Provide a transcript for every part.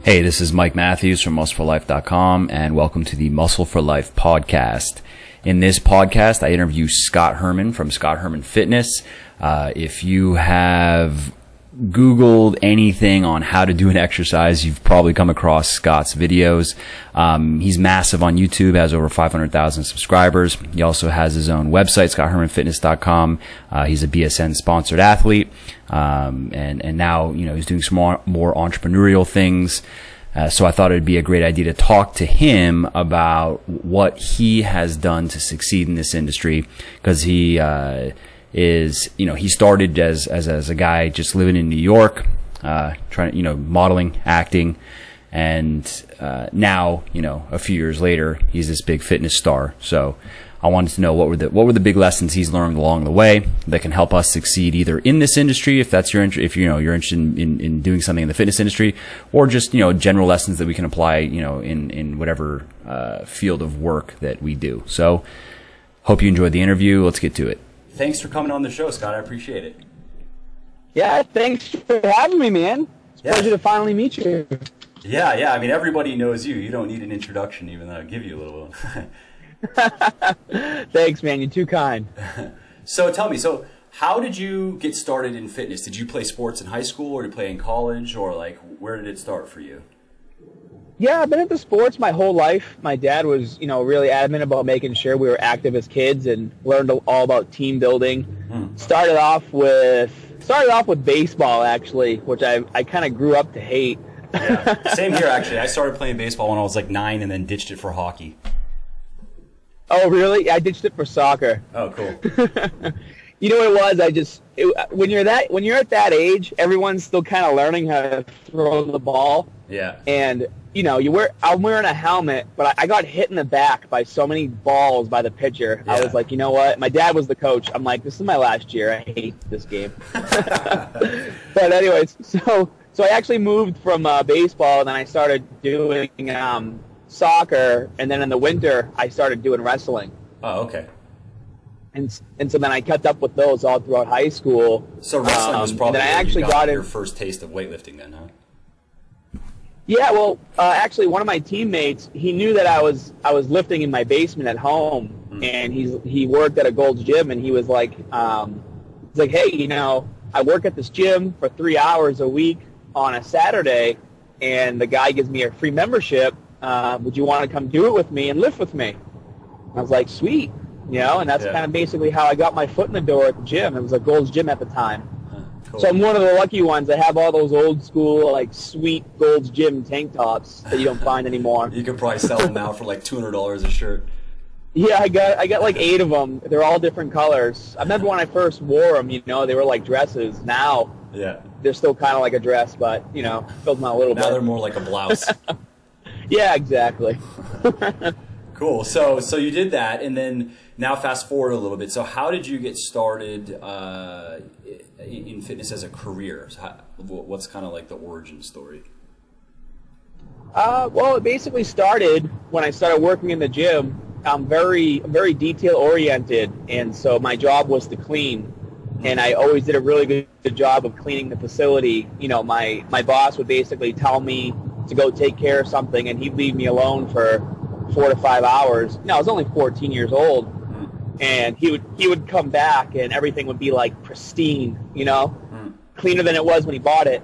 Hey, this is Mike Matthews from muscleforlife.com, and welcome to the Muscle for Life podcast. In this podcast, I interview Scott Herman from Scott Herman Fitness. If you have Googled anything on how to do an exercise, you've probably come across Scott's videos. He's massive on YouTube, has over 500,000 subscribers. He also has his own website, scotthermanfitness.com. He's a BSN sponsored athlete. And now, he's doing some more entrepreneurial things. So I thought it'd be a great idea to talk to him about what he has done to succeed in this industry, because he he started as a guy just living in New York, trying, modeling, acting, and now, a few years later, he's this big fitness star. So I wanted to know what were the big lessons he's learned along the way that can help us succeed either in this industry, if that's your interest, if you're interested in doing something in the fitness industry, or just general lessons that we can apply in whatever field of work that we do. So hope you enjoyed the interview. Let's get to it. Thanks for coming on the show, Scott. I appreciate it. Yeah, thanks for having me, man. It's a pleasure to finally meet you. Yeah. I mean, everybody knows you. You don't need an introduction, even though I'll give you a little one. Thanks, man. You're too kind. So tell me, how did you get started in fitness? Did you play sports in high school, or did you play in college, or where did it start for you? Yeah, I've been into sports my whole life. My dad was, really adamant about making sure we were active as kids and learned all about team building. Started off with baseball, actually, which I kind of grew up to hate. Yeah, same here, actually. I started playing baseball when I was 9 and then ditched it for hockey. Oh, really? I ditched it for soccer. Oh, cool. You know what it was? When you're at that age, everyone's still kind of learning how to throw the ball. Yeah. And I'm wearing a helmet, but I got hit in the back by so many balls by the pitcher. Yeah. I was like, you know what? My dad was the coach. I'm like, this is my last year. I hate this game. But anyways, so I actually moved from baseball, and then I started doing soccer, and then in the winter I started doing wrestling. Oh, okay. And so then I kept up with those all throughout high schough. So wrestling was probably where you got your first taste of weightlifting then, huh? Yeah, well, actually, one of my teammates, he knew that I was lifting in my basement at home, and he worked at a Gold's Gym, and he was like, hey, I work at this gym for 3 hours a week on a Saturday, and the guy gives me a free membership. Would you want to come do it with me and lift with me? I was like, sweet, and that's kind of basically how I got my foot in the door at the gym. It was a Gold's Gym at the time. Cool. So I'm one of the lucky ones. I have all those old school, sweet Gold's Gym tank tops that you don't find anymore. You can probably sell them now for $200 a shirt. Yeah, I got 8 of them. They're all different colors. I remember when I first wore them, they were like dresses. Now, they're still kind of like a dress, but, filled them out a little bit. Now they're more like a blouse. Yeah, exactly. Cool. So you did that, and then now fast forward a little bit. So how did you get started in fitness as a career? What's kind of the origin story? Well, it basically started when I started working in the gym. I'm very detail oriented, and so my job was to clean, and I always did a really good job of cleaning the facility. My boss would basically tell me to go take care of something, and he'd leave me alone for 4 to 5 hours. I was only 14 years old. And he would come back, and everything would be pristine, cleaner than it was when he bought it.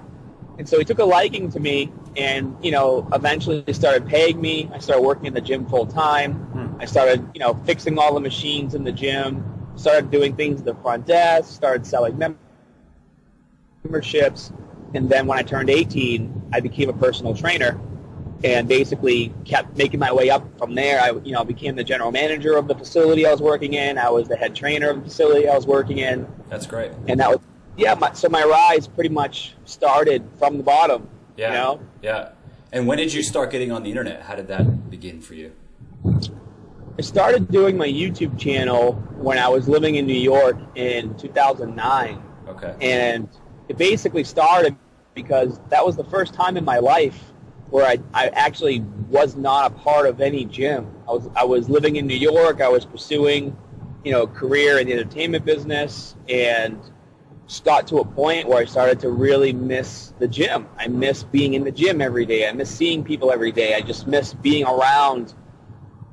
And so he took a liking to me, and eventually he started paying me. I started working in the gym full time. I started fixing all the machines in the gym. Started doing things at the front desk. Started selling memberships, and then when I turned 18, I became a personal trainer. And basically kept making my way up from there. I became the general manager of the facility I was working in. I was the head trainer of the facility I was working in. That's great. And that was, so my rise pretty much started from the bottom. Yeah. Yeah. And when did you start getting on the internet? How did that begin for you? I started doing my YouTube channel when I was living in New York in 2009. Okay. And it basically started because that was the first time in my life where I actually was not a part of any gym. I was living in New York. I was pursuing, a career in the entertainment business, and got to a point where I started to really miss the gym. I miss being in the gym every day. I miss seeing people every day. I just miss being around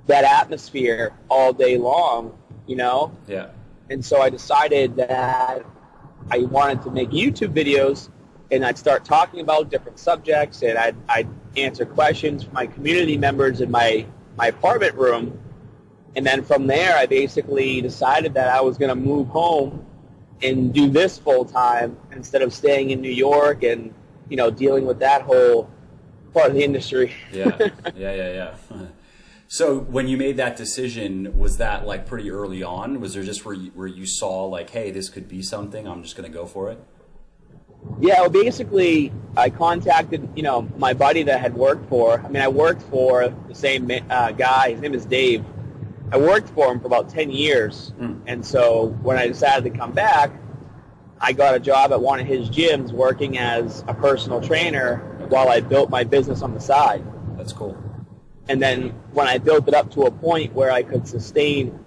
that atmosphere all day long, you know? Yeah. And so I decided that I wanted to make YouTube videos, and I'd start talking about different subjects, and I'd answer questions from my community members in my apartment room. And then from there, I basically decided that I was going to move home and do this full time instead of staying in New York and, you know, dealing with that whole part of the industry. Yeah. So when you made that decision, was that like pretty early on? Was there just where you saw like, hey, this could be something, I'm just going to go for it? Yeah, well, basically, I contacted, you know, my buddy that I had worked for. I mean, I worked for the same guy. His name is Dave. I worked for him for about 10 years. And so when I decided to come back, I got a job at one of his gyms working as a personal trainer while I built my business on the side. That's cool. And then when I built it up to a point where I could sustain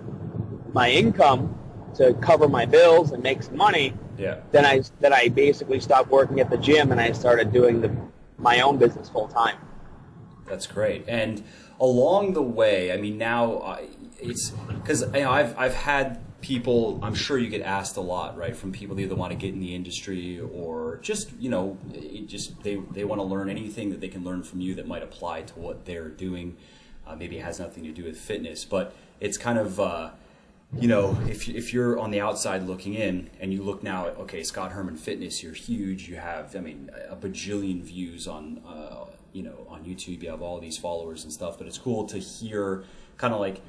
my income to cover my bills and make some money, then I basically stopped working at the gym and I started doing my own business full time. That's great. And along the way, I mean, now it's because, you know, I've had people, I'm sure you get asked a lot, right, from people that either want to get in the industry or just, you know, they want to learn anything that they can learn from you that might apply to what they're doing. Maybe it has nothing to do with fitness, but it's kind of, you know, if you're on the outside looking in and you look now at, okay, Scott Herman Fitness, you're huge. You have, I mean, a bajillion views on, you know, on YouTube. You have all these followers and stuff, but it's cool to hear kind of like,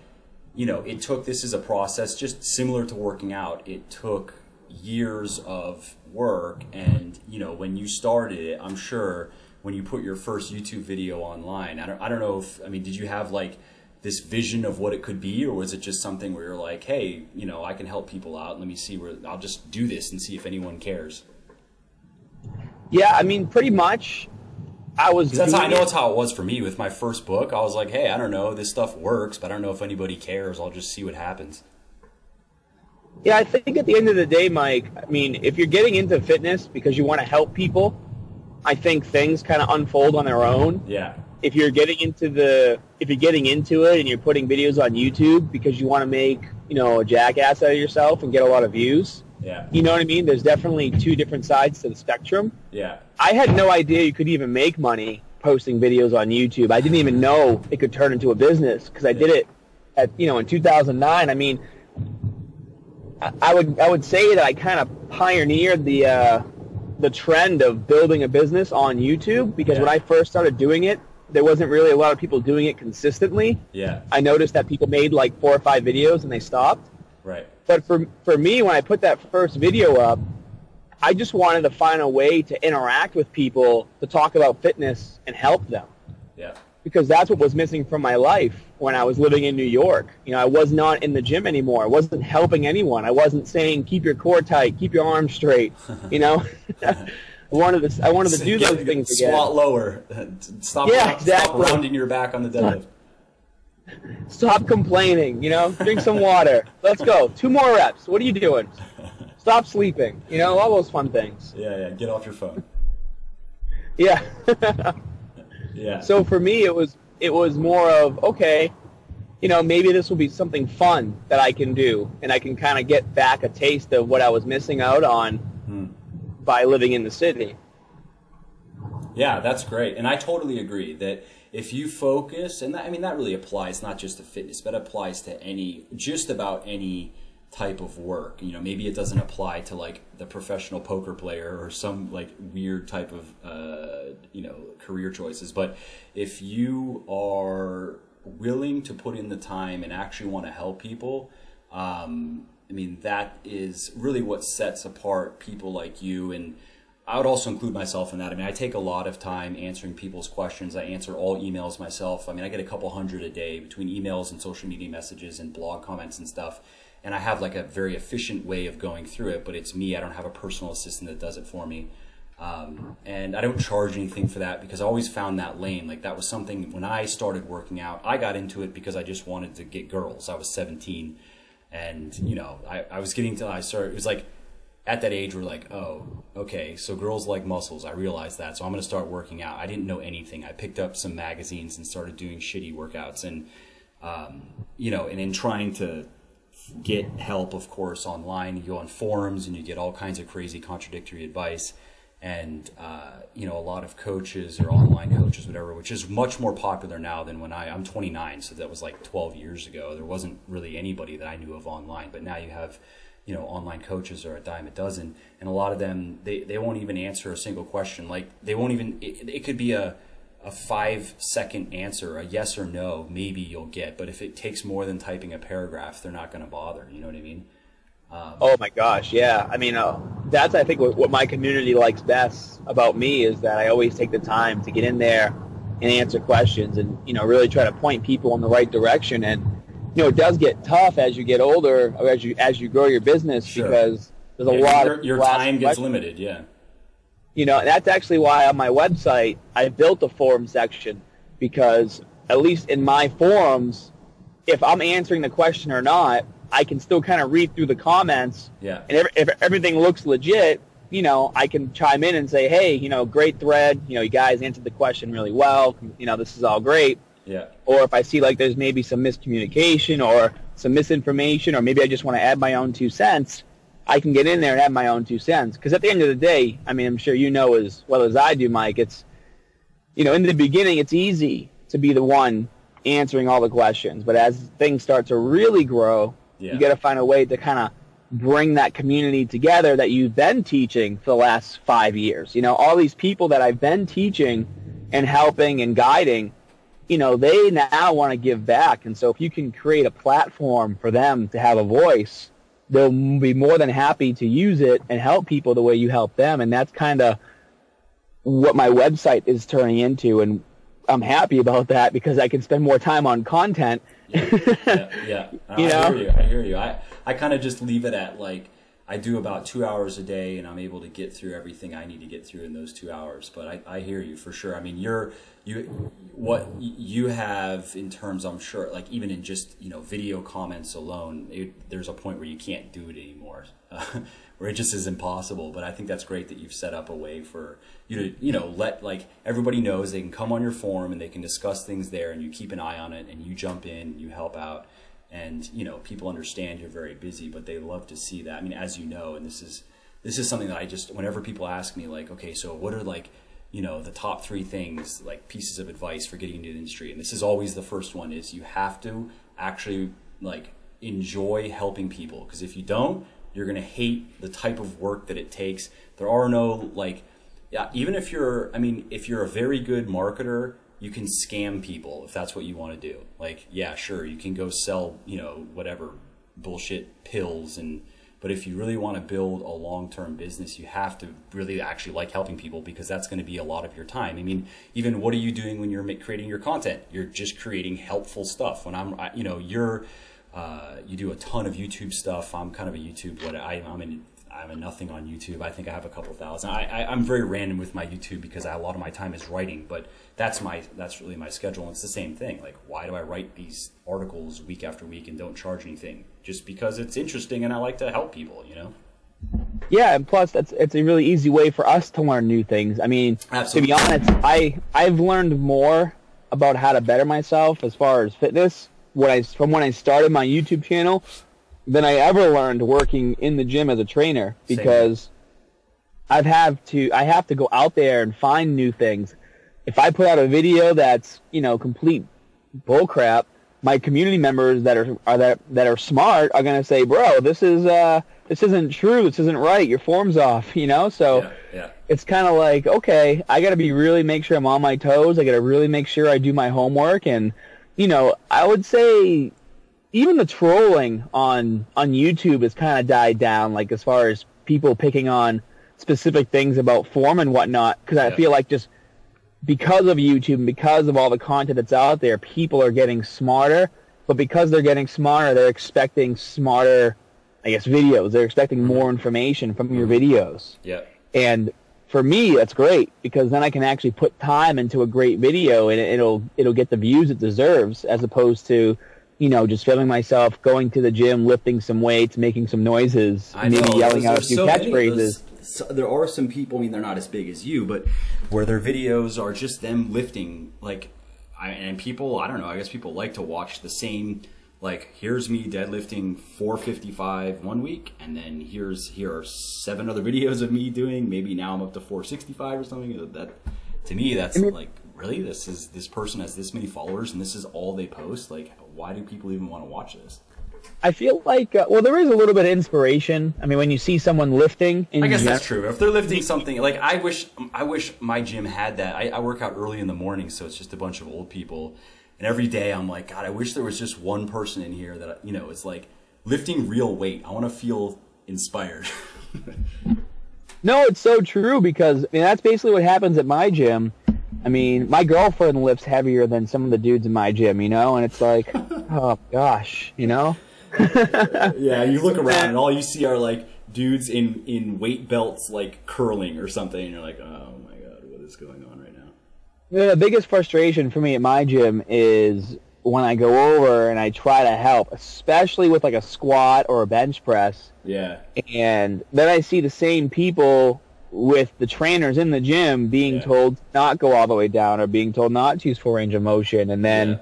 you know, this is a process just similar to working out. It took years of work, and, you know, when you started it, I'm sure when you put your first YouTube video online, I don't know if, I mean, did you have like this vision of what it could be, or was it just something where you're like, hey, you know, I can help people out, let me see where, I'll just do this and see if anyone cares? Yeah, I mean, pretty much. I know it's how it was for me with my first book. I was like, hey, I don't know, this stuff works, but I don't know if anybody cares. I'll just see what happens. Yeah, I think at the end of the day, Mike, I mean, if you're getting into fitness because you want to help people, I think things kind of unfold on their own. Yeah. If you're getting into it and you're putting videos on YouTube because you want to make, you know, a jackass out of yourself and get a lot of views, yeah, you know what I mean? There's definitely two different sides to the spectrum. Yeah. I had no idea you could even make money posting videos on YouTube. I didn't even know it could turn into a business because I did it at, you know, in 2009. I mean, I would say that I kind of pioneered the trend of building a business on YouTube because when I first started doing it, there wasn't really a lot of people doing it consistently. Yeah. I noticed that people made like 4 or 5 videos and they stopped. Right. But for me, when I put that first video up, I just wanted to find a way to interact with people to talk about fitness and help them. Yeah. Because that's what was missing from my life when I was living in New York. You know, I was not in the gym anymore. I wasn't helping anyone. I wasn't saying, keep your core tight, keep your arms straight, you know? I wanted to do those things again. Squat lower. Stop rounding your back on the deadlift. Stop complaining, you know? Drink some water. Let's go. 2 more reps. What are you doing? Stop sleeping. You know, all those fun things. Yeah. Get off your phone. Yeah. Yeah. So for me, it was more of, okay, you know, maybe this will be something fun that I can do, and I can kind of get back a taste of what I was missing out on by living in the city. Yeah, that's great. And I totally agree that if you focus, and that, I mean, that really applies not just to fitness, but applies to just about any type of work. You know, maybe it doesn't apply to like the professional poker player or some like weird type of, you know, career choices. But if you are willing to put in the time and actually want to help people, I mean, that is really what sets apart people like you. And I would also include myself in that. I mean, I take a lot of time answering people's questions. I answer all emails myself. I mean, I get a couple hundred a day between emails and social media messages and blog comments and stuff. And I have like a very efficient way of going through it, but it's me. I don't have a personal assistant that does it for me. And I don't charge anything for that because I always found that lane. Like that was something when I started working out, I got into it because I just wanted to get girls. I was 17 and, you know, I was getting to, it was like, at that age we're like, oh, okay, so girls like muscles. I realized that, so I'm going to start working out. I didn't know anything. I picked up some magazines and started doing shitty workouts, and you know, and in trying to get help, of course, online, you go on forums and you get all kinds of crazy contradictory advice. And you know, a lot of coaches or online coaches, whatever, which is much more popular now than when I'm 29, so that was like 12 years ago. There wasn't really anybody that I knew of online, but now you have, you know, online coaches are a dime a dozen, and a lot of them, they won't even answer a single question. Like, they won't even, it could be a 5-second answer, a yes or no, maybe you'll get, but if it takes more than typing a paragraph, they're not going to bother. You know what I mean? Oh my gosh, yeah. I mean, that's, I think, what my community likes best about me is that I always take the time to get in there and answer questions and, you know, really try to point people in the right direction. And, you know, it does get tough as you get older, or as you grow your business, Sure. because there's a lot of your time gets limited, yeah. You know, and that's actually why on my website I built a forum section, because at least in my forums, if I'm answering the question or not, I can still kind of read through the comments. Yeah. And if everything looks legit, you know, I can chime in and say, hey, you know, great thread. You know, you guys answered the question really well. You know, this is all great. Yeah. Or if I see like there's maybe some miscommunication or some misinformation, or maybe I just want to add my own 2 cents, I can get in there and add my own 2 cents. Because at the end of the day, I mean, I'm sure you know as well as I do, Mike, it's, you know, in the beginning, it's easy to be the one answering all the questions. But as things start to really grow, Yeah. you got to find a way to kind of bring that community together that you've been teaching for the last 5 years. You know, all these people that I've been teaching and helping and guiding, you know, they now want to give back. And so if you can create a platform for them to have a voice, they'll be more than happy to use it and help people the way you help them. And that's kind of what my website is turning into. And I'm happy about that because I can spend more time on content. Yeah. You know? I hear you. I kind of just leave it at, like, I do about 2 hours a day, and I'm able to get through everything I need to get through in those 2 hours. But I hear you for sure. I mean, what you have in terms, I'm sure, like even in just, you know, video comments alone, there's a point where you can't do it anymore, where it just is impossible. But I think that's great that you've set up a way for you to, you know, let, like, everybody knows they can come on your forum and they can discuss things there, and you keep an eye on it and you jump in, you help out. And, you know, people understand you're very busy, but they love to see that. I mean, as you know, and this is something that I just, whenever people ask me, like, okay, so what are, like, you know, the top 3 things, like pieces of advice for getting into the industry? And this is always the first one, is you have to actually, like, enjoy helping people. Because if you don't, you're going to hate the type of work that it takes. There are no, like, yeah, even if you're a very good marketer, you can scam people if that's what you want to do. Like, yeah, sure, you can go sell, you know, whatever bullshit pills, but if you really want to build a long-term business, you have to really actually like helping people, because that's going to be a lot of your time. I mean, even what are you doing when you're creating your content? You're just creating helpful stuff. When you know, you do a ton of YouTube stuff. I'm kind of a YouTube, I'm a nothing on YouTube. I think I have a couple thousand. I'm very random with my YouTube because a lot of my time is writing, but that's really my schedule. And it's the same thing. Like, why do I write these articles week after week and don't charge anything? Just because it's interesting and I like to help people, you know? Yeah, and plus it's a really easy way for us to learn new things. I mean, Absolutely. To be honest, I've learned more about how to better myself as far as fitness from when I started my YouTube channel than I ever learned working in the gym as a trainer, because I have to go out there and find new things. If I put out a video that's, you know, complete bullcrap, my community members that are smart are gonna say, bro, this isn't true, this isn't right, your form's off, you know. So yeah. It's kind of like, okay, I gotta make sure I'm on my toes. I gotta really make sure I do my homework. And, you know, I would say even the trolling on YouTube has kind of died down, like as far as people picking on specific things about form and whatnot, because I feel like just because of YouTube and because of all the content that's out there, people are getting smarter, but because they're getting smarter, they're expecting smarter, I guess, videos. They're expecting more information from your videos. Yeah. And for me, that's great, because then I can actually put time into a great video and it'll get the views it deserves, as opposed to, just filming myself going to the gym, lifting some weights, making some noises, maybe yelling out a few catchphrases. There are some people, I mean, they're not as big as you, but where their videos are just them lifting, like, and people, I don't know, I guess people like to watch the same, like, here's me deadlifting 455 one week, and then here are 7 other videos of me doing, maybe now I'm up to 465 or something. That, to me, that's like, really? This person has this many followers, and this is all they post? Like, why do people even want to watch this? I feel like, well, there is a little bit of inspiration. I mean, when you see someone lifting, I guess that's true. If they're lifting something, like I wish my gym had that. I work out early in the morning, so it's just a bunch of old people, and every day I'm like, God, I wish there was just one person in here that is like lifting real weight. I want to feel inspired. No, it's so true, because that's basically what happens at my gym. I mean, my girlfriend lifts heavier than some of the dudes in my gym, and it's like, oh gosh, Yeah, you look around and all you see are like dudes in weight belts, like curling or something, and you're like, oh my God, what is going on right now? The biggest frustration for me at my gym is when I go over and I try to help, especially with like a squat or a bench press. Yeah. And then I see the same people with the trainers in the gym being told not go all the way down, or being told not to use full range of motion, and then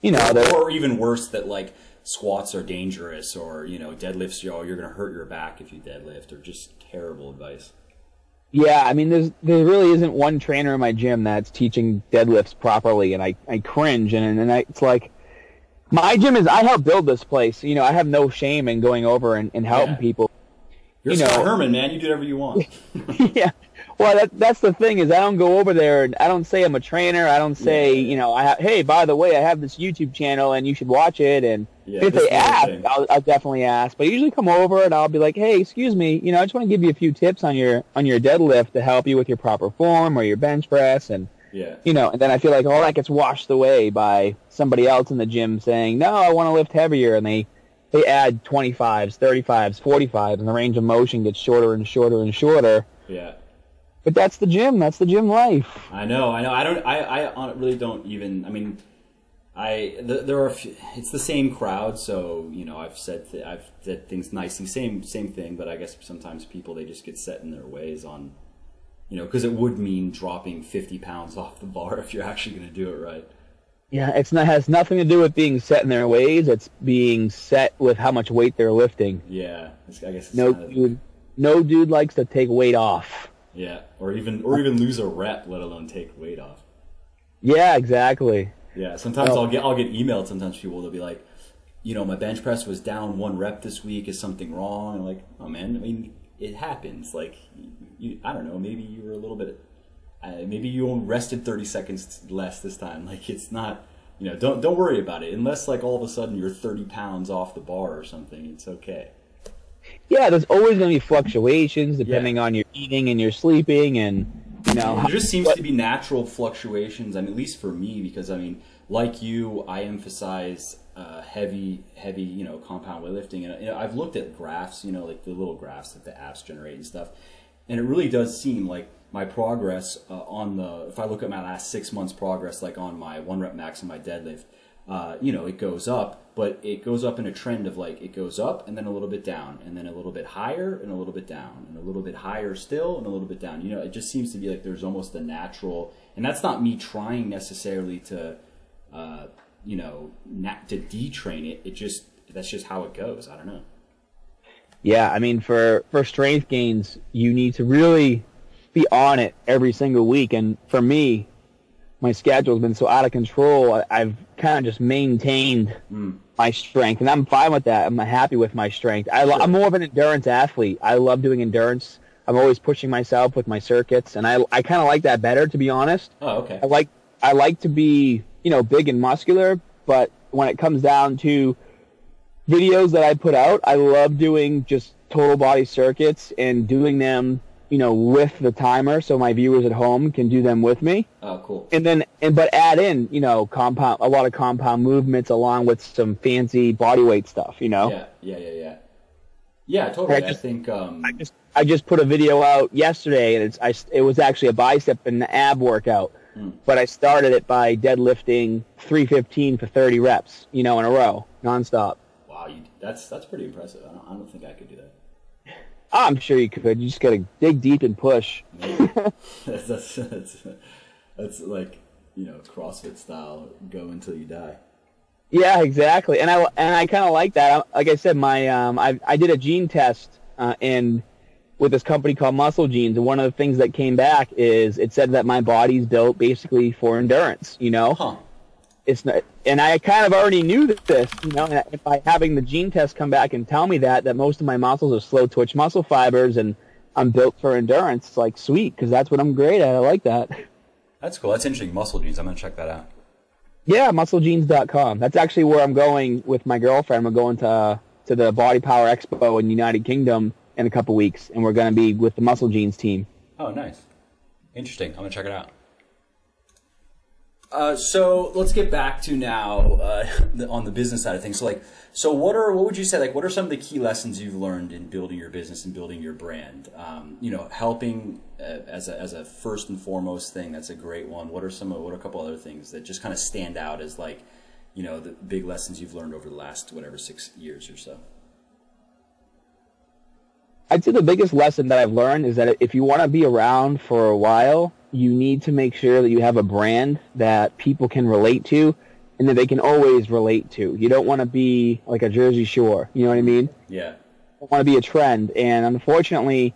or even worse, that like squats are dangerous, or deadlifts, you're gonna hurt your back if you deadlift, or just terrible advice. Yeah, I mean, there really isn't one trainer in my gym that's teaching deadlifts properly, and I cringe, and it's like, my gym I helped build this place. I have no shame in going over and helping people. You're Scott Herman, man. You do whatever you want. Yeah. Well, that's the thing, is I don't go over there and I don't say I'm a trainer. I don't say, hey, by the way, I have this YouTube channel and you should watch it. And if they ask, I'll definitely ask. But I usually come over and I'll be like, hey, excuse me, I just want to give you a few tips on your deadlift to help you with your proper form or your bench press. And, and then I feel like all that gets washed away by somebody else in the gym saying, no, I want to lift heavier. And they add 25s, 35s, 45s, and the range of motion gets shorter and shorter and shorter. Yeah. But that's the gym. That's the gym life. I know. I really don't even, I mean, there are, it's the same crowd, so, I've said things nicely, same thing, but I guess sometimes people, they just get set in their ways on, because it would mean dropping 50 pounds off the bar if you're actually going to do it right. Yeah, has nothing to do with being set in their ways. It's being set with how much weight they're lifting. Yeah, I guess it's no dude likes to take weight off. Yeah, or even lose a rep, let alone take weight off. Yeah, exactly. Yeah, sometimes I'll get emailed. Sometimes people will be like, my bench press was down 1 rep this week. Is something wrong? And I'm like, oh man, I mean, it happens. Like, I don't know. Maybe you were a little bit. Maybe you only rested 30 seconds less this time. Like, it's not, don't worry about it. Unless, like, all of a sudden you're 30 pounds off the bar or something, it's okay. Yeah, there's always going to be fluctuations depending on your eating and your sleeping, and, there just seems to be natural fluctuations. I mean, at least for me, because, I mean, like you, I emphasize heavy, compound weightlifting. And, I've looked at graphs, like the little graphs that the apps generate and stuff. And it really does seem like my progress if I look at my last 6 months progress, like on my 1 rep max and my deadlift, it goes up, but it goes up in a trend of like, it goes up and then a little bit down, and then a little bit higher and a little bit down, and a little bit higher still and a little bit down. It just seems to be like there's almost a natural, and that's not me trying necessarily to, to detrain it. That's just how it goes. I don't know. Yeah, I mean, for strength gains, you need to really be on it every single week. And for me, my schedule's been so out of control, I've kind of just maintained my strength, and I'm fine with that. I'm happy with my strength. I'm more of an endurance athlete. I love doing endurance. I'm always pushing myself with my circuits, and I kind of like that better, to be honest. Oh, okay. I like to be, big and muscular, but when it comes down to videos that I put out, I love doing just total body circuits and doing them, with the timer, so my viewers at home can do them with me. Oh, cool. But add in, a lot of compound movements along with some fancy body weight stuff, Yeah, totally. I just put a video out yesterday, and it was actually a bicep and ab workout. but I started it by deadlifting 315 for 30 reps, in a row, nonstop. Wow, that's pretty impressive. I don't think I could do that. I'm sure you could. You just got to dig deep and push. that's like, CrossFit style, go until you die. Yeah, exactly. And I kind of like that. Like I said, I did a gene test and with this company called Muscle Genes, and one of the things that came back is it said that my body's built basically for endurance. Huh. It's not, and I kind of already knew this. And by having the gene test come back and tell me that most of my muscles are slow twitch muscle fibers, and I'm built for endurance. It's like sweet, because that's what I'm great at. I like that. That's cool. That's interesting. Muscle Genes. I'm gonna check that out. Yeah, musclegenes.com. That's actually where I'm going with my girlfriend. We're going to the Body Power Expo in the United Kingdom in a couple weeks, and we're going to be with the Muscle Genes team. Oh, nice. Interesting. I'm going to check it out. So let's get back to now on the business side of things. So what would you say, what are some of the key lessons you've learned in building your business and building your brand? Helping as a first and foremost thing, that's a great one. What are a couple other things that just kind of stand out as the big lessons you've learned over the last, 6 years or so? I'd say the biggest lesson that I've learned is that if you want to be around for a while, you need to make sure that you have a brand that people can relate to and that they can always relate to. You don't want to be like a Jersey Shore. You know what I mean? Yeah. You want to be a trend. And unfortunately,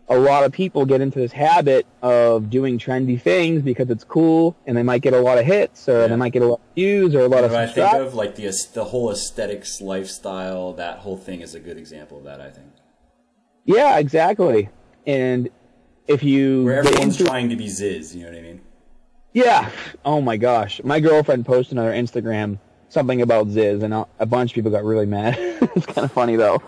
a lot of people get into this habit of doing trendy things because it's cool, and they might get a lot of hits, or they might get a lot of views, or a lot of subscribers. I think of the whole aesthetics lifestyle, that whole thing is a good example of that, I think. Yeah, exactly. And if you... where everyone's trying to be Ziz, you know what I mean? Yeah. Oh my gosh. My girlfriend posted on her Instagram something about Ziz, and a bunch of people got really mad. It's kind of funny, though.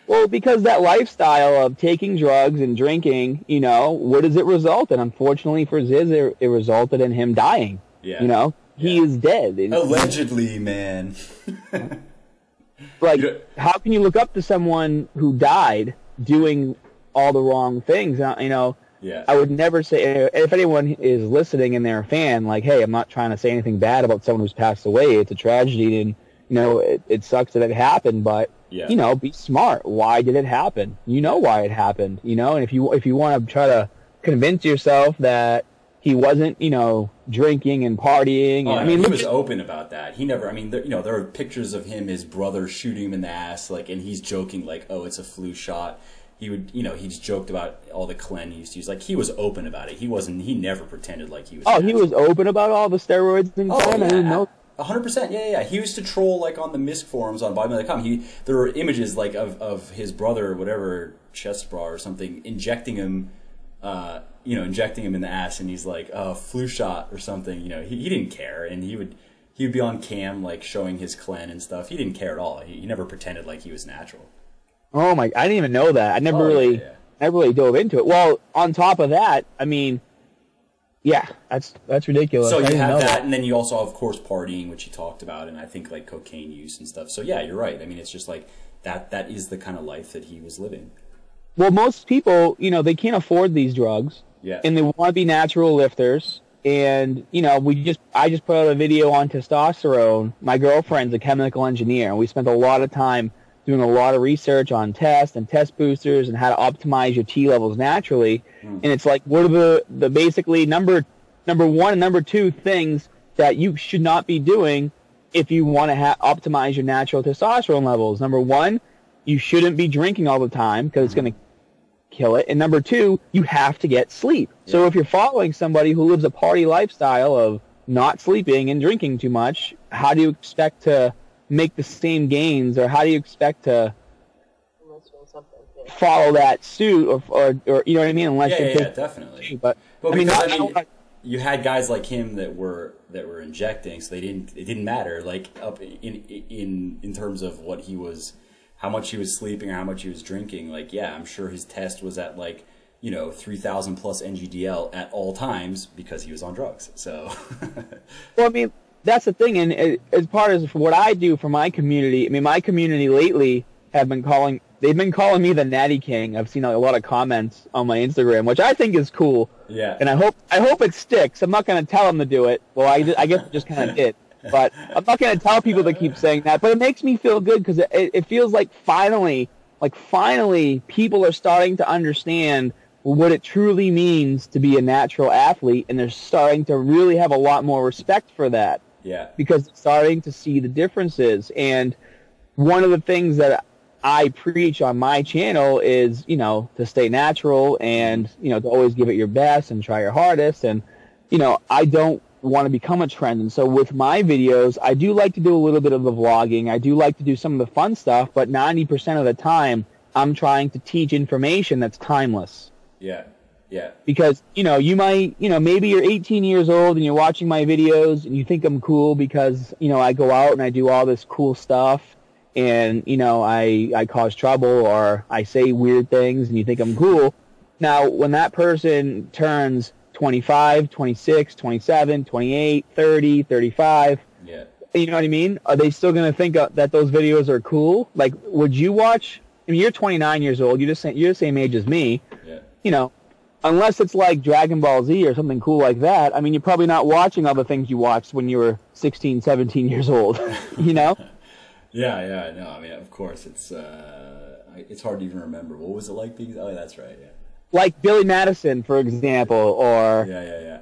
Well, because that lifestyle of taking drugs and drinking, what does it result in? Unfortunately for Ziz, it resulted in him dying. Yeah. He is dead. Allegedly, man. How can you look up to someone who died doing all the wrong things? Yeah. I would never say, if anyone is listening and they're a fan, hey, I'm not trying to say anything bad about someone who's passed away. It's a tragedy, and, it sucks that it happened, but, be smart. Why did it happen? You know why it happened, and if you want to try to convince yourself that he wasn't, drinking and partying. He was open about that. He never, there are pictures of him, his brother shooting him in the ass, and he's joking, oh, it's a flu shot. He would, he just joked about all the clen he used to use. He was open about it. He never pretended like he was. Oh, he was open about all the steroids and I didn't know. 100%, yeah. He used to troll on the MISC forums on bodybuilding.com. There were images of his brother, whatever, chest bra or something, injecting him in the ass, and he's like, flu shot or something. He didn't care, and he would be on cam showing his clen and stuff. He didn't care at all. He never pretended like he was natural. Oh my! I didn't even know that. I never really dove into it. Well, on top of that, yeah, that's ridiculous. So you have that, and then you also have, of course, partying, which you talked about, and I think cocaine use and stuff. So yeah, you're right. It's just that is the kind of life that he was living. Well, most people, they can't afford these drugs, and they want to be natural lifters. And I just put out a video on testosterone. My girlfriend's a chemical engineer, and we spent a lot of time doing a lot of research on tests and test boosters and how to optimize your T levels naturally. And it's what are the basically number one and number two things that you should not be doing if you want to optimize your natural testosterone levels. Number one, you shouldn't be drinking all the time because it's going to kill it. And number two, you have to get sleep. So if you're following somebody who lives a party lifestyle of not sleeping and drinking too much, how do you expect to make the same gains, or how do you expect to follow that suit, or you know what I mean? Unless definitely. But you had guys like him that were injecting, so it didn't matter up in terms of what he was, how much he was sleeping or how much he was drinking. I'm sure his test was at 3,000 plus NGDL at all times because he was on drugs. So well, that's the thing, and as part of what I do for my community, my community lately they've been calling me the Natty King. I've seen a lot of comments on my Instagram, which I think is cool. Yeah. And I hope it sticks. I'm not going to tell them to do it. Well, I guess it just kind of did. But I'm not going to tell people to keep saying that. But it makes me feel good because it feels like finally people are starting to understand what it truly means to be a natural athlete, and they're starting to really have a lot more respect for that. Yeah. Because they're starting to see the differences. And one of the things that I preach on my channel is, to stay natural and, to always give it your best and try your hardest. And, I don't want to become a trend. And so with my videos, I do like to do a little bit of the vlogging. I do like to do some of the fun stuff, but 90% of the time, I'm trying to teach information that's timeless. Yeah. Yeah. Because, you might, maybe you're 18 years old and you're watching my videos and you think I'm cool because, I go out and I do all this cool stuff and, I cause trouble or I say weird things and you think I'm cool. Now, when that person turns 25, 26, 27, 28, 30, 35, yeah. You know what I mean? Are they still going to think that those videos are cool? Like, would you watch, you're 29 years old, you're the same age as me, yeah. Unless it's like Dragon Ball Z or something cool like that, you're probably not watching all the things you watched when you were 16, 17 years old, Yeah, no, of course, it's hard to even remember. What was it like being, oh, that's right, yeah. Like Billy Madison, for example, or... Yeah.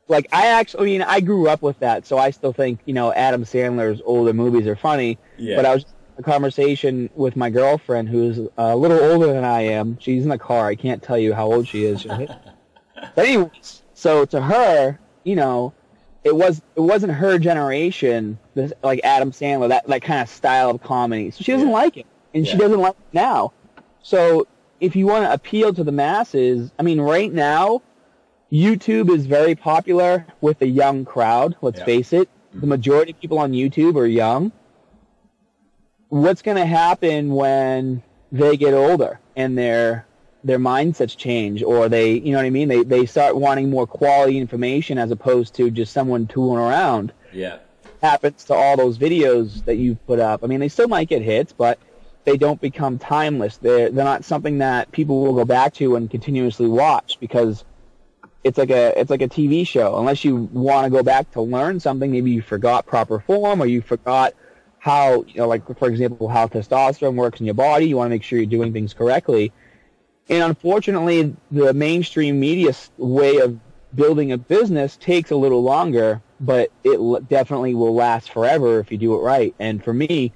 Like, I grew up with that, so I still think, Adam Sandler's older movies are funny, yeah. But I was a conversation with my girlfriend who's a little older than I am. She's in the car. I can't tell you how old she is. But anyways, so to her, it wasn't her generation, like Adam Sandler, that kind of style of comedy. So she doesn't like it, and she doesn't like it now. So if you want to appeal to the masses, right now, YouTube is very popular with the young crowd. Let's face it. The majority of people on YouTube are young. What's going to happen when they get older and their mindsets change, or they, they start wanting more quality information as opposed to just someone tooling around? Yeah. Happens to all those videos that you've put up. They still might get hits, but they don't become timeless. They're not something that people will go back to and continuously watch because it's like a TV show. Unless you want to go back to learn something, maybe you forgot proper form or you forgot how, like, for example, how testosterone works in your body. You want to make sure you're doing things correctly. And unfortunately, the mainstream media way of building a business takes a little longer, but it definitely will last forever if you do it right. And for me,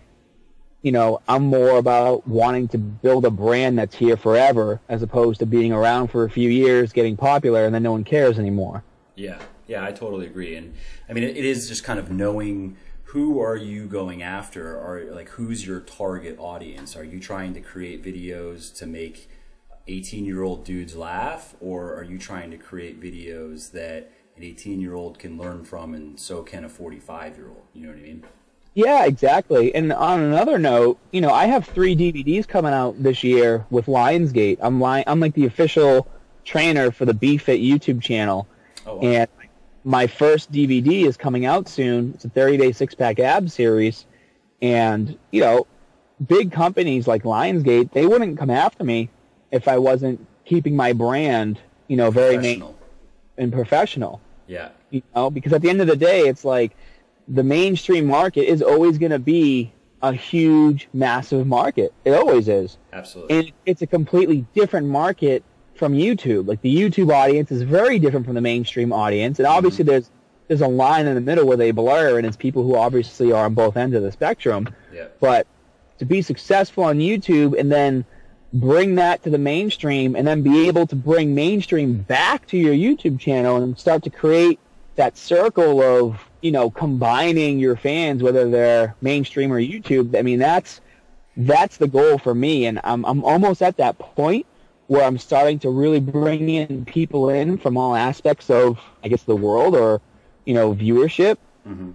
I'm more about wanting to build a brand that's here forever as opposed to being around for a few years, getting popular, and then no one cares anymore. Yeah, I totally agree. And it is just kind of knowing who are you going after, or like who's your target audience. Are you trying to create videos to make 18-year-old dudes laugh, or are you trying to create videos that an 18-year-old can learn from, and so can a 45-year-old? You know what I mean? Yeah, exactly. And on another note, I have 3 DVDs coming out this year with Lionsgate. I'm like the official trainer for the BFit YouTube channel. Oh, wow. And my first DVD is coming out soon. It's a 30-day six-pack abs series. And, big companies like Lionsgate, they wouldn't come after me if I wasn't keeping my brand, very professional. Yeah. Because at the end of the day, it's like, the mainstream market is always going to be a huge, massive market. It always is. Absolutely. And it's a completely different market from YouTube. Like, the YouTube audience is very different from the mainstream audience. And obviously there's a line in the middle where they blur, and it's people who obviously are on both ends of the spectrum. Yeah. But to be successful on YouTube and then bring that to the mainstream and then be able to bring mainstream back to your YouTube channel and start to create that circle of, combining your fans, whether they're mainstream or YouTube, that's the goal for me. And I'm almost at that point where I'm starting to really bring in people in from all aspects of, I guess, the world or, viewership. Mm-hmm.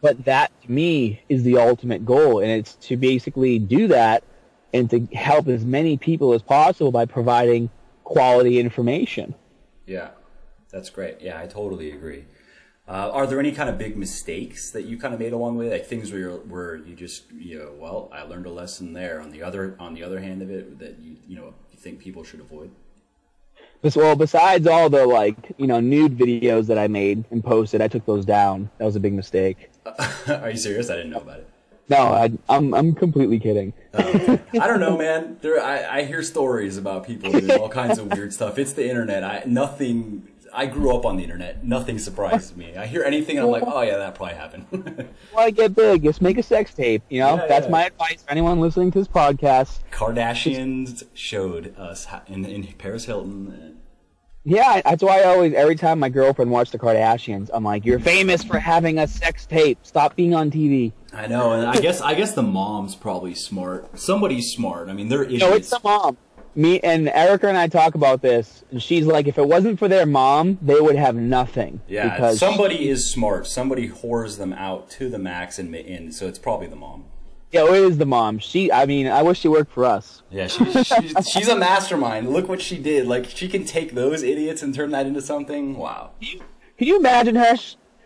But that, to me, is the ultimate goal. And it's to basically do that and to help as many people as possible by providing quality information. Yeah, that's great. Yeah, I totally agree. Are there any kind of big mistakes that you kind of made along the way, like things where you just well, I learned a lesson there. On the other hand of it, that you think people should avoid? Well, besides all the nude videos that I made and posted, I took those down. That was a big mistake. Are you serious? I didn't know about it. No, I'm completely kidding. I don't know, man. I hear stories about people doing all kinds of weird stuff. It's the internet. I grew up on the internet. Nothing surprises me. I hear anything and I'm like, oh yeah, that probably happened. Well, I get big. Just make a sex tape. That's my advice for anyone listening to this podcast. Kardashians showed us in Paris Hilton. Yeah, that's why every time my girlfriend watched the Kardashians, I'm like, you're famous for having a sex tape. Stop being on TV. I know, and I guess the mom's probably smart. Somebody's smart. I mean, they're idiots. No, it's the mom. Me and Erica and I talk about this, and she's like, if it wasn't for their mom, they would have nothing. Yeah, because somebody is smart. Somebody whores them out to the max, and so it's probably the mom. Yeah, it is the mom. I wish she worked for us. Yeah, she's a mastermind. Look what she did. Like, she can take those idiots and turn that into something. Wow. Can you imagine her?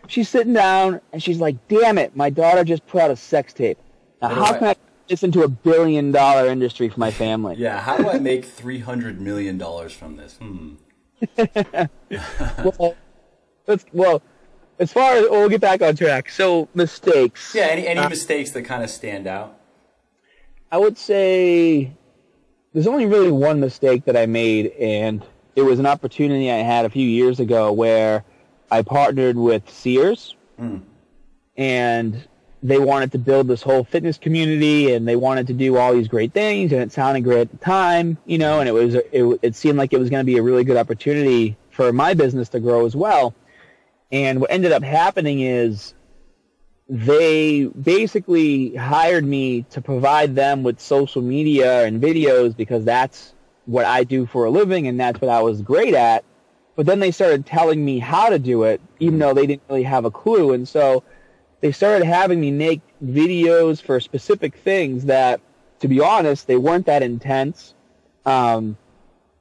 She's sitting down, and she's like, damn it, my daughter just put out a sex tape. Now, how can I turn this into $1 billion industry for my family? Yeah, how do I make $300 million from this? Well, as far as we'll get back on track. So mistakes. Yeah, any mistakes that kind of stand out? I would say there's only really one mistake that I made, and it was an opportunity I had a few years ago where I partnered with Sears, and they wanted to build this whole fitness community, and they wanted to do all these great things, and it sounded great at the time, and it seemed like it was going to be a really good opportunity for my business to grow as well. And what ended up happening is they basically hired me to provide them with social media and videos because that's what I do for a living and that's what I was great at. But then they started telling me how to do it, even though they didn't really have a clue. And so they started having me make videos for specific things that, to be honest, they weren't that intense.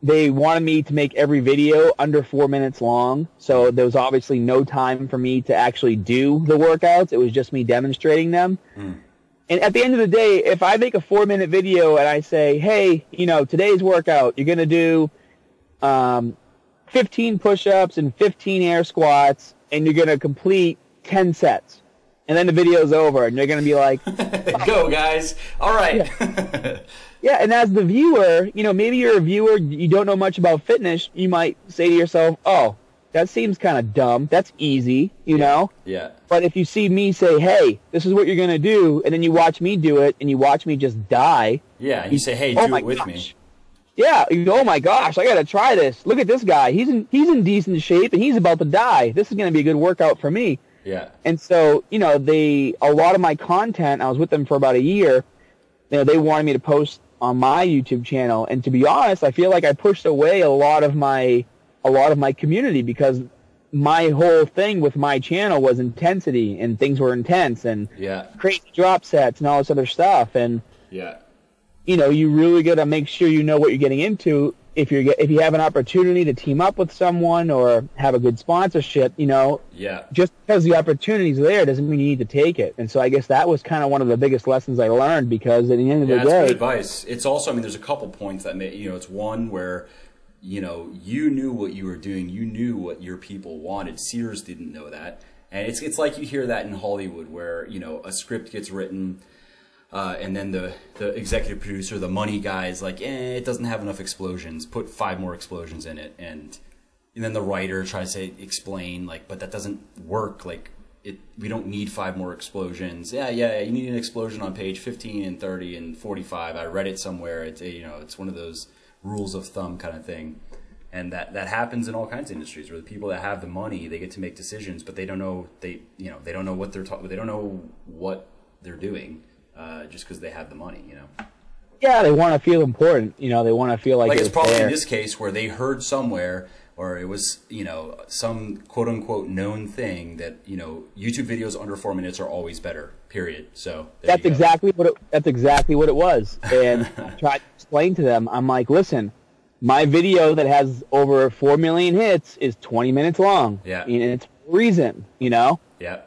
They wanted me to make every video under 4 minutes long, so there was obviously no time for me to actually do the workouts. It was just me demonstrating them. And at the end of the day, if I make a 4-minute video and I say, hey, today's workout, you're going to do 15 push-ups and 15 air squats, and you're going to complete 10 sets. And then the video's over, and they're going to be like, go, guys. All right. Yeah. Yeah, and as the viewer, maybe you're a viewer, you don't know much about fitness, you might say to yourself, oh, that seems kind of dumb, that's easy, you know? Yeah. But if you see me say, hey, this is what you're going to do, and then you watch me do it, and you watch me just die. Yeah, and you say, hey, do it with me. Yeah, you go, oh my gosh, I got to try this. Look at this guy, he's in decent shape, and he's about to die. This is going to be a good workout for me. Yeah. And so, a lot of my content, I was with them for about a year, they wanted me to post on my YouTube channel, and to be honest, I feel like I pushed away a lot of my community because my whole thing with my channel was intensity, and things were intense, and crazy drop sets and all this other stuff, and you really got to make sure you know what you're getting into. If you have an opportunity to team up with someone or have a good sponsorship, just because the opportunity's there doesn't mean you need to take it. And so I guess that was kind of one of the biggest lessons I learned, because at the end of the day, that's good advice. It's also, there's a couple points that it's one where, you knew what you were doing, you knew what your people wanted. Sears didn't know that, and it's like you hear that in Hollywood where a script gets written. And then the executive producer, the money guy, is like, it doesn't have enough explosions. Put 5 more explosions in it. And then the writer tries to explain, but that doesn't work. We don't need 5 more explosions. Yeah, you need an explosion on page 15 and 30 and 45. I read it somewhere. It's one of those rules of thumb kind of thing. And that happens in all kinds of industries where the people that have the money, they get to make decisions, but they don't know they don't know what they don't know what they're doing. Just because they have the money, Yeah, they want to feel important. They want to feel like it's probably there. In this case where they heard somewhere, or it was some quote unquote known thing that YouTube videos under 4 minutes are always better. Period. So that's exactly what it was. And I tried to explain to them. I'm like, listen, my video that has over 4 million hits is 20 minutes long. Yeah, and it's reason, you know? Yeah.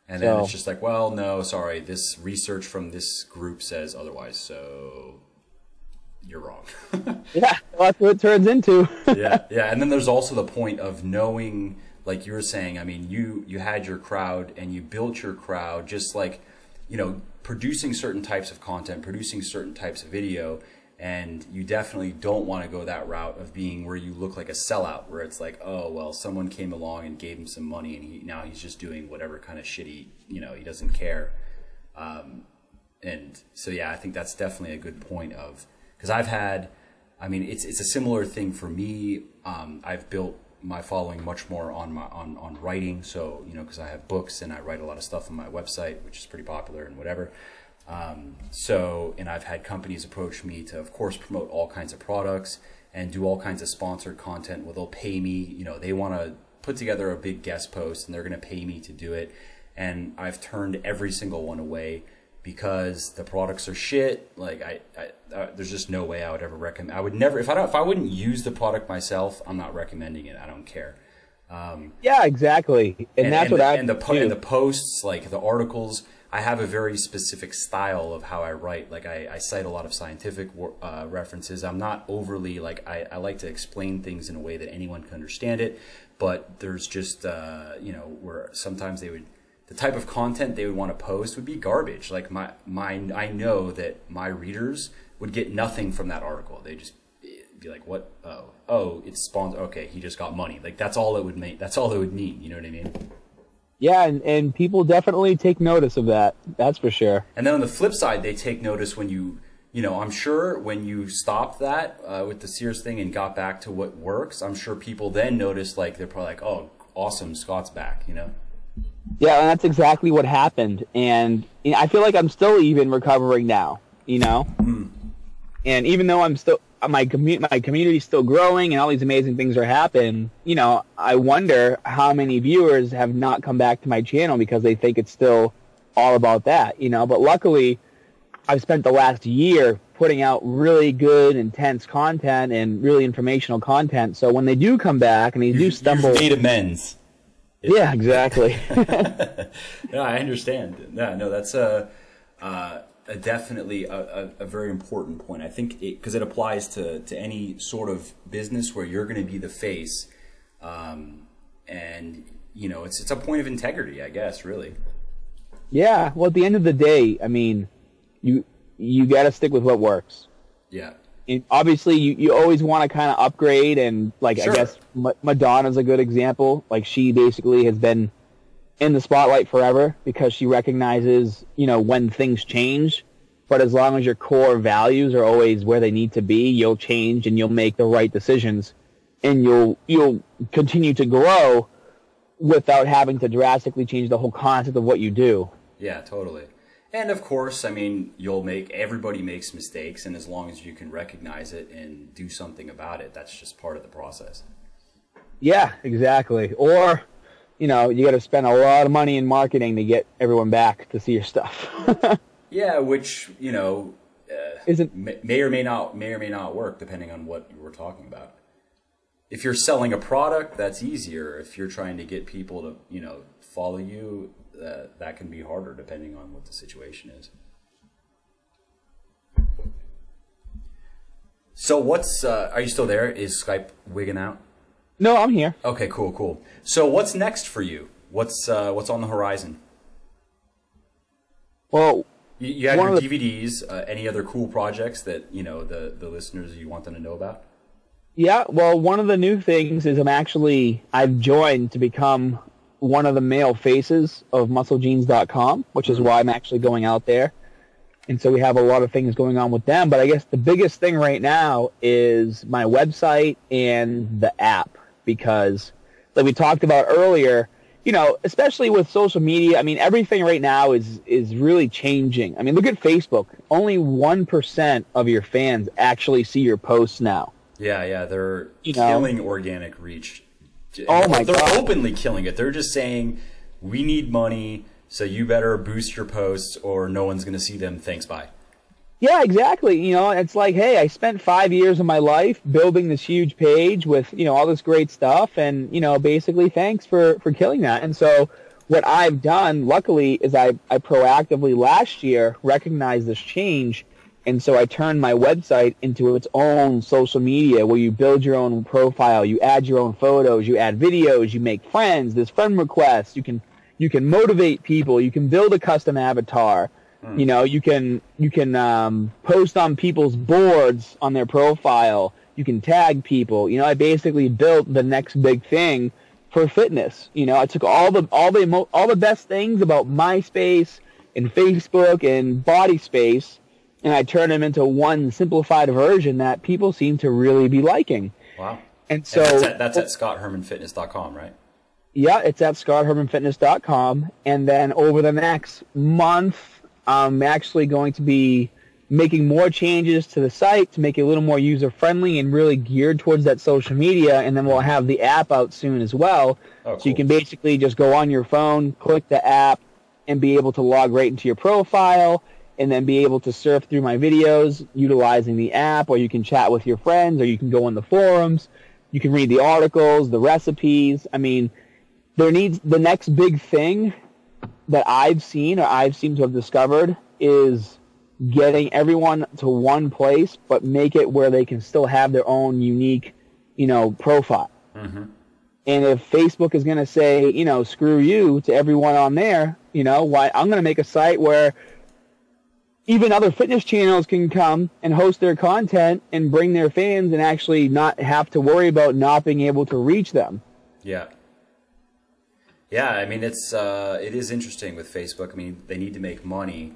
And then it's just like, well, no, sorry, this research from this group says otherwise, so you're wrong. Yeah, well, that's what it turns into. Yeah. And then there's also the point of knowing, like you were saying, I mean, you had your crowd and you built your crowd, just like, you know, producing certain types of content, producing certain types of video. And you definitely don't want to go that route of being where you look like a sellout, where it's like, oh, well, someone came along and gave him some money and now he's just doing whatever kind of shitty, you know, he doesn't care. And so, yeah, I think that's definitely a good point of, because I've had, I mean, it's a similar thing for me. I've built my following much more on writing. So, you know, because I have books and I write a lot of stuff on my website, which is pretty popular and whatever. And I've had companies approach me to, of course, promote all kinds of products and do all kinds of sponsored content where they'll pay me, you know, they want to put together a big guest post and they're going to pay me to do it. And I've turned every single one away because the products are shit. Like there's just no way I would ever recommend. I would never, if I wouldn't use the product myself, I'm not recommending it. I don't care. Yeah, exactly. And that's what and the posts, like the articles, I have a very specific style of how I write. Like I cite a lot of scientific references. I'm not overly like, I like to explain things in a way that anyone can understand it. But there's just, you know, where sometimes the type of content they would want to post would be garbage. Like I know that my readers would get nothing from that article. They just be like, what? Oh, it's sponsored. Okay, he just got money. Like that's all it would make. That's all it would mean. You know what I mean? Yeah, and people definitely take notice of that. That's for sure. And then on the flip side, they take notice when you know, I'm sure when you stopped that with the Sears thing and got back to what works, I'm sure people then noticed, like, they're probably like, oh, awesome, Scott's back, you know? Yeah, and that's exactly what happened. And you know, I feel like I'm still even recovering now, you know? And even though I'm still, my community's still growing and all these amazing things are happening, you know, I wonder how many viewers have not come back to my channel because they think it's still all about that, you know. But luckily, I've spent the last year putting out really good, intense content and really informational content. So when they do come back and they do stumble... You've made amends. Yeah, exactly. No, I understand. Yeah, no, that's definitely a very important point. I think because it applies to any sort of business where you're going to be the face, and you know, it's a point of integrity, I guess, really. Yeah. Well, at the end of the day, I mean, you got to stick with what works. Yeah. And obviously, you always want to kind of upgrade, and like sure. I guess Madonna's a good example. Like she basically has been in the spotlight forever because she recognizes, you know, when things change. But as long as your core values are always where they need to be, you'll change and you'll make the right decisions, and you'll continue to grow without having to drastically change the whole concept of what you do. Yeah, totally. And of course, I mean, everybody makes mistakes, and as long as you can recognize it and do something about it, that's just part of the process. Yeah, exactly. Or, you know, you got to spend a lot of money in marketing to get everyone back to see your stuff. Yeah, which, you know, may or may not work depending on what we're talking about. If you're selling a product, that's easier. If you're trying to get people to, you know, follow you, that can be harder depending on what the situation is. So what's, are you still there? Is Skype wigging out? No, I'm here. Okay, cool. So what's next for you? What's on the horizon? Well, you have your DVDs. Any other cool projects that, you know, the listeners, you want them to know about? Yeah, well, one of the new things is I've joined to become one of the male faces of MuscleGenes.com, which is why I'm actually going out there. And so we have a lot of things going on with them. But I guess the biggest thing right now is my website and the app, because like we talked about earlier, you know, especially with social media, I mean, everything right now is really changing. I mean, look at Facebook. Only 1% of your fans actually see your posts now. Yeah, they're killing organic reach. Oh my God. They're openly killing it. They're just saying, we need money, so you better boost your posts or no one's going to see them. Thanks, bye. Yeah, exactly. You know, it's like, hey, I spent 5 years of my life building this huge page with, all this great stuff. And, basically thanks for killing that. And so what I've done, luckily, is I proactively last year recognized this change. And so I turned my website into its own social media where you build your own profile, you add your own photos, you add videos, you make friends, there's friend requests, you can motivate people, you can build a custom avatar. You can post on people's boards on their profile. You can tag people. I basically built the next big thing for fitness. I took all the best things about MySpace and Facebook and Body Space, and I turned them into one simplified version that people seem to really be liking. Wow. And so that's at scotthermanfitness.com, right? Yeah, it's at scotthermanfitness.com. And then over the next month, I'm actually going to be making more changes to the site to make it a little more user-friendly and really geared towards that social media. And then we'll have the app out soon as well. Oh, cool. So you can basically just go on your phone, click the app, and be able to log right into your profile, and then be able to surf through my videos utilizing the app, or you can chat with your friends, or you can go in the forums. You can read the articles, the recipes. I mean, the next big thing that I've seen to have discovered is getting everyone to one place, but make it where they can still have their own unique, profile. Mm-hmm. And if Facebook is going to say, screw you to everyone on there, why I'm going to make a site where even other fitness channels can come and host their content and bring their fans and actually not have to worry about not being able to reach them. Yeah. Yeah, I mean, it is interesting with Facebook. I mean, they need to make money.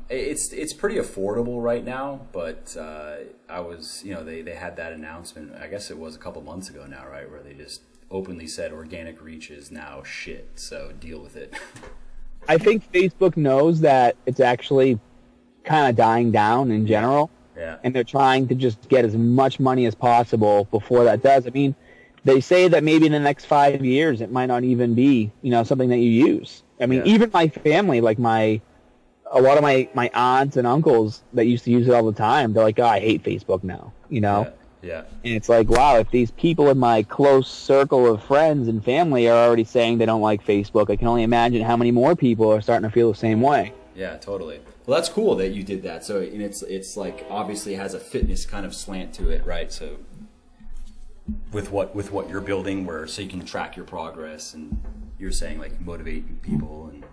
It's pretty affordable right now, but I was, they had that announcement, I guess it was a couple months ago now, right, where they just openly said organic reach is now shit, so deal with it. I think Facebook knows that it's actually kind of dying down in general, Yeah. and they're trying to just get as much money as possible before that does. I mean, they say that maybe in the next 5 years it might not even be, something that you use. I mean, even my family, like a lot of my aunts and uncles that used to use it all the time, they're like, oh, I hate Facebook now, Yeah. And it's like, wow, if these people in my close circle of friends and family are already saying they don't like Facebook, I can only imagine how many more people are starting to feel the same way. Yeah, totally. Well, that's cool that you did that. So, and it's like obviously has a fitness kind of slant to it, right? So with what you're building, so you can track your progress, and you're saying like motivate people and.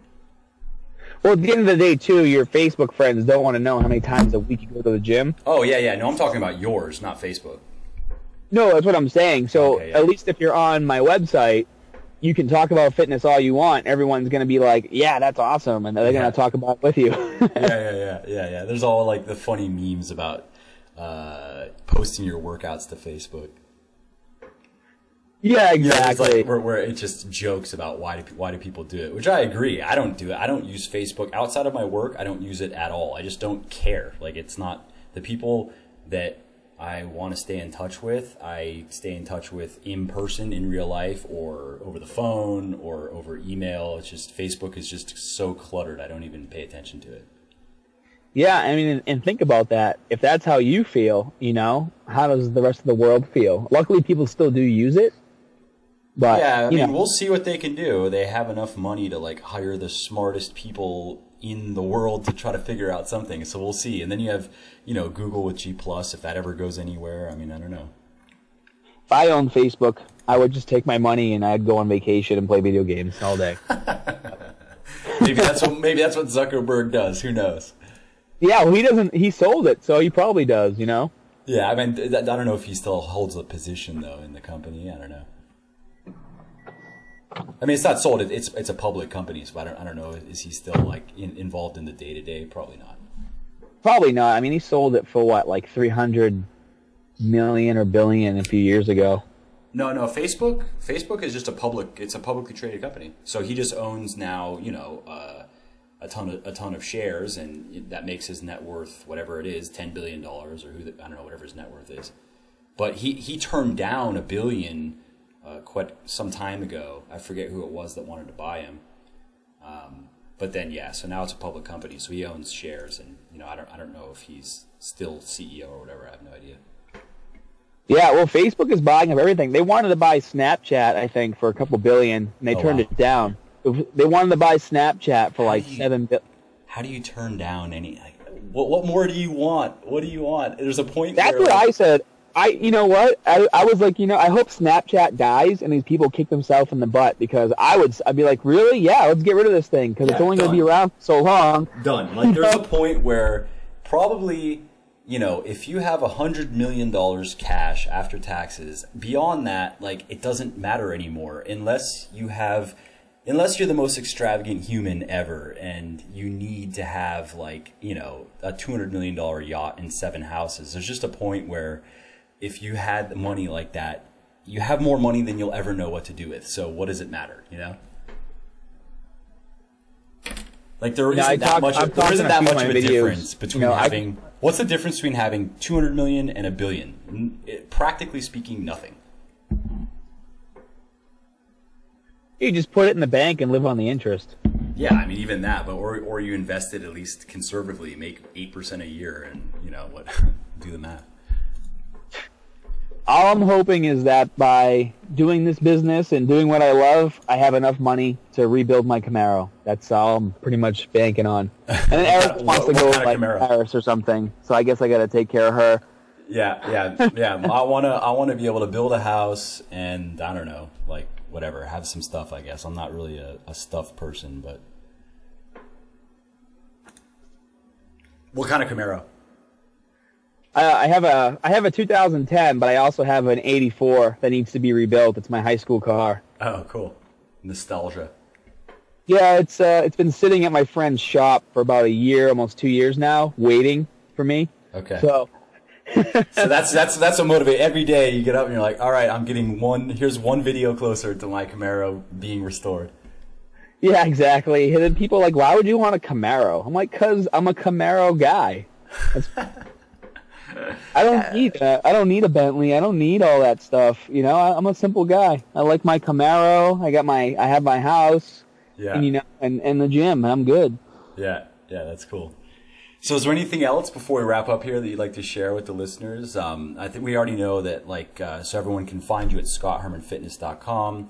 Well, at the end of the day, too, your Facebook friends don't want to know how many times a week you go to the gym. Oh, yeah. No, I'm talking about yours, not Facebook. No, that's what I'm saying. So Okay, yeah. At least if you're on my website, you can talk about fitness all you want. Everyone's going to be like, yeah, that's awesome. And they're going to talk about it with you. Yeah. There's all like the funny memes about posting your workouts to Facebook. Yeah, exactly. It's like where it just jokes about why do people do it, which I agree. I don't do it. I don't use Facebook outside of my work. I don't use it at all. I just don't care. Like, it's not the people that I want to stay in touch with. I stay in touch with in person, in real life, or over the phone, or over email. It's just Facebook is just so cluttered. I don't even pay attention to it. Yeah, I mean, and think about that. If that's how you feel, how does the rest of the world feel? Luckily, people still do use it. But, yeah, I mean, we'll see what they can do. They have enough money to like hire the smartest people in the world to try to figure out something. So we'll see. And then you have, Google with G+, if that ever goes anywhere. I mean, I don't know. If I owned Facebook, I would just take my money and I'd go on vacation and play video games all day. maybe that's what Zuckerberg does. Who knows? Yeah, well, he sold it, so he probably does, Yeah, I mean, I don't know if he still holds a position though in the company. I don't know. I mean, it's not sold. It's a public company, so I don't know. Is he still like involved in the day-to-day? Probably not. Probably not. I mean, he sold it for what, like $300 million or billion a few years ago. No. Facebook is just it's a publicly traded company. So he just owns now, a ton of shares, and that makes his net worth whatever it is, $10 billion or I don't know, whatever his net worth is. But he turned down $1 billion. Quite some time ago. I forget who it was that wanted to buy him. But then, yeah, so now it's a public company, so he owns shares, and I don't know if he's still CEO or whatever. I have no idea. Yeah, well, Facebook is buying up everything. They wanted to buy Snapchat, I think, for a couple billion, and they turned it down. They wanted to buy Snapchat for like $7 billion. How do you turn down any? Like, what more do you want? What do you want? There's a point. That's what I said. You know what? I was like, I hope Snapchat dies and these people kick themselves in the butt, because I'd be like, really? Yeah, let's get rid of this thing, because it's only going to be around so long. Done. Like, there's a point where probably, if you have $100 million cash after taxes, beyond that, like, it doesn't matter anymore unless you're the most extravagant human ever and you need to have, like, a $200 million yacht and 7 houses. There's just a point where if you had the money like that, you have more money than you'll ever know what to do with. So what does it matter, Like, there isn't that much of a difference between having... What's the difference between having 200 million and $1 billion? Practically speaking, nothing. You just put it in the bank and live on the interest. Yeah, I mean, even that, but or you invest it at least conservatively, make 8% a year, and do the math. All I'm hoping is that by doing this business and doing what I love, I have enough money to rebuild my Camaro. That's all I'm pretty much banking on. And then Eric wants to go to like Paris or something, so I guess I got to take care of her. Yeah. I wanna be able to build a house and, I don't know, like, whatever, have some stuff, I guess. I'm not really a stuff person, but... What kind of Camaro? I have a 2010, but I also have an 84 that needs to be rebuilt. It's my high school car. Oh, cool. Nostalgia. Yeah, it's been sitting at my friend's shop for about a year, almost 2 years now, waiting for me. Okay. So that's a motivate. Every day you get up and you're like, all right, I'm getting here's one video closer to my Camaro being restored. Yeah, exactly. And then people are like, why would you want a Camaro? I'm like, 'cause I'm a Camaro guy. I don't need a Bentley. I don't need all that stuff. I'm a simple guy. I like my Camaro. I have my house. Yeah. And the gym. I'm good. Yeah, that's cool. So is there anything else before we wrap up here that you'd like to share with the listeners? I think we already know that, so everyone can find you at scotthermanfitness.com.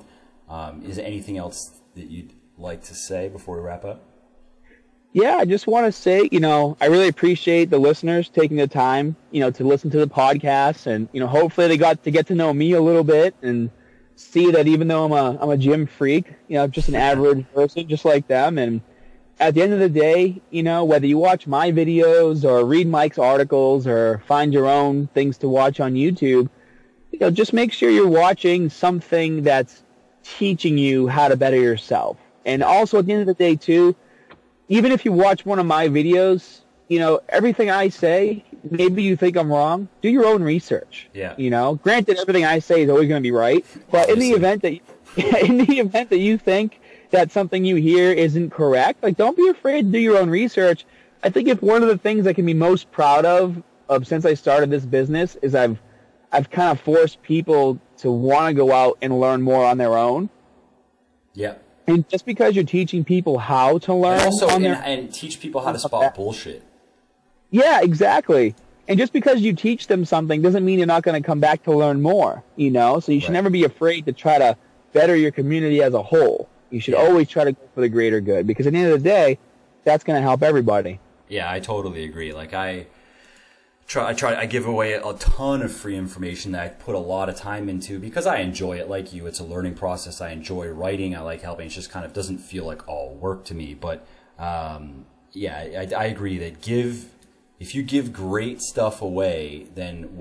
Is there anything else that you'd like to say before we wrap up? Yeah, I just want to say, I really appreciate the listeners taking the time, to listen to the podcast, and, hopefully they got to get to know me a little bit and see that even though I'm a gym freak, just an average person just like them. And at the end of the day, whether you watch my videos or read Mike's articles or find your own things to watch on YouTube, just make sure you're watching something that's teaching you how to better yourself. And also at the end of the day too, even if you watch one of my videos, everything I say, maybe you think I'm wrong, do your own research. Yeah. Granted, everything I say is always going to be right, but in the event that you think that something you hear isn't correct, don't be afraid to do your own research. I think if one of the things I can be most proud of since I started this business is I've kind of forced people to want to go out and learn more on their own. Yeah. And just because you're teaching people how to learn, and also and teach people how to spot bullshit. Yeah, exactly. And just because you teach them something doesn't mean you're not going to come back to learn more. So you should never be afraid to try to better your community as a whole. You should always try to go for the greater good, because at the end of the day, that's going to help everybody. Yeah, I totally agree. Like I give away a ton of free information that I put a lot of time into because I enjoy it. Like you, it's a learning process. I enjoy writing. I like helping. It just kind of doesn't feel like all work to me. But yeah, I agree that if you give great stuff away, then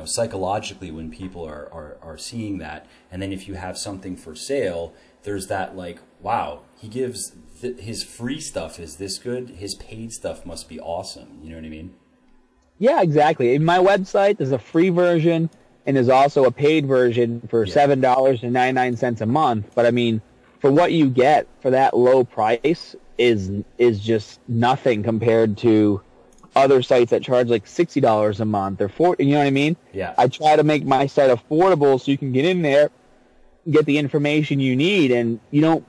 psychologically when people are seeing that, and then if you have something for sale, there's that wow, he gives his free stuff is this good. His paid stuff must be awesome. You know what I mean? Yeah, exactly. In my website, there's a free version, and there's also a paid version for $7.99 a month. But I mean, for what you get for that low price is just nothing compared to other sites that charge $60 a month or $40. You know what I mean? Yeah. I try to make my site affordable so you can get in there, get the information you need, and you don't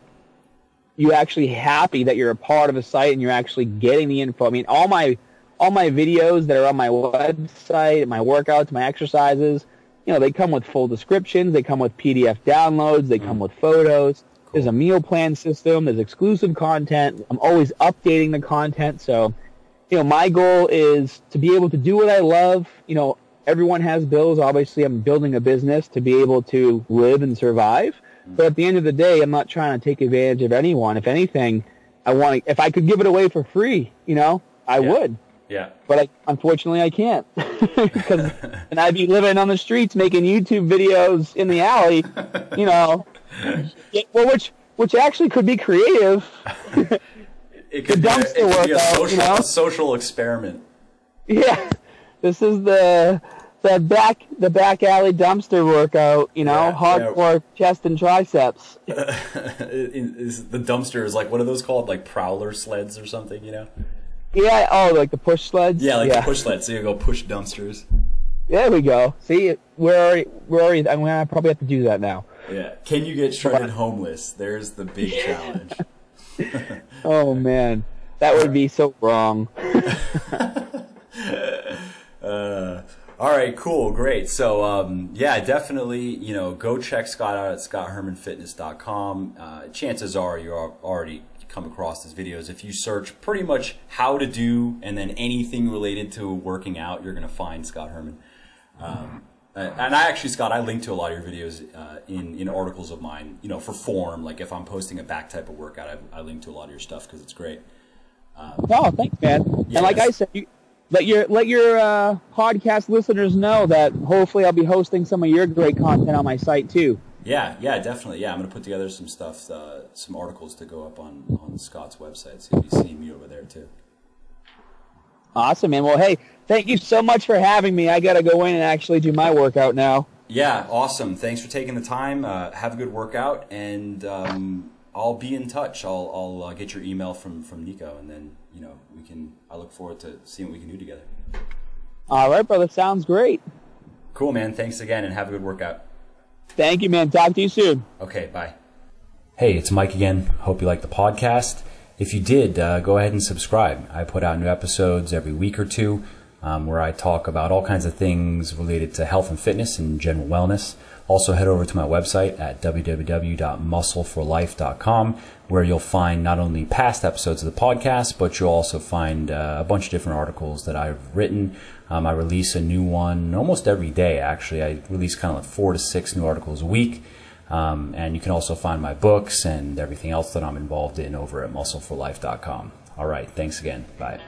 you actually happy that you're a part of a site and you're actually getting the info. I mean, all my videos that are on my website, my workouts, my exercises, you know, they come with full descriptions, they come with PDF downloads, they come with photos. Cool. There's a meal plan system, there's exclusive content. I'm always updating the content. So, you know, my goal is to be able to do what I love. You know, everyone has bills. Obviously, I'm building a business to be able to live and survive. But at the end of the day, I'm not trying to take advantage of anyone. If anything, if I could give it away for free, you know, I would. Yeah. But unfortunately, I can't. And I'd be living on the streets making YouTube videos in the alley, you know. Well, which actually could be creative. It could be a social experiment. Yeah. This is the back alley dumpster workout, you know, hardcore chest and triceps. The dumpster is like, what are those called? Like prowler sleds or something, you know? Yeah, like the push sleds? Yeah, the push sleds. So you go push dumpsters. There we go. See, we're already, I'm going to probably have to do that now. Yeah. Can you get shredded homeless? There's the big challenge. Oh, man. That would be so wrong. All right, cool, great. So, yeah, definitely, you know, go check Scott out at scotthermanfitness.com. Chances are you're already come across his videos. If you search pretty much how to do and then anything related to working out, you're going to find Scott Herman. And Scott, I link to a lot of your videos in articles of mine, you know, for form. Like if I'm posting a back type of workout, I link to a lot of your stuff because it's great. Oh, thanks, man. Yes. And like I said, let your podcast listeners know that hopefully I'll be hosting some of your great content on my site too. Yeah, definitely. Yeah, I'm going to put together some stuff, some articles to go up on Scott's website, so you'll be seeing me over there too. Awesome, man. Well, hey, thank you so much for having me. I got to go in and actually do my workout now. Yeah, awesome. Thanks for taking the time. Have a good workout, and I'll be in touch. I'll get your email from Nico, and then you know I look forward to seeing what we can do together. All right, brother. Sounds great. Cool, man. Thanks again, and have a good workout. Thank you, man. Talk to you soon. Okay, bye. Hey, it's Mike again. Hope you like the podcast. If you did, go ahead and subscribe. I put out new episodes every week or two where I talk about all kinds of things related to health and fitness and general wellness. Also, head over to my website at www.muscleforlife.com where you'll find not only past episodes of the podcast, but you'll also find a bunch of different articles that I've written. I release a new one almost every day, actually. I release kind of like 4 to 6 new articles a week. And you can also find my books and everything else that I'm involved in over at muscleforlife.com. All right. Thanks again. Bye.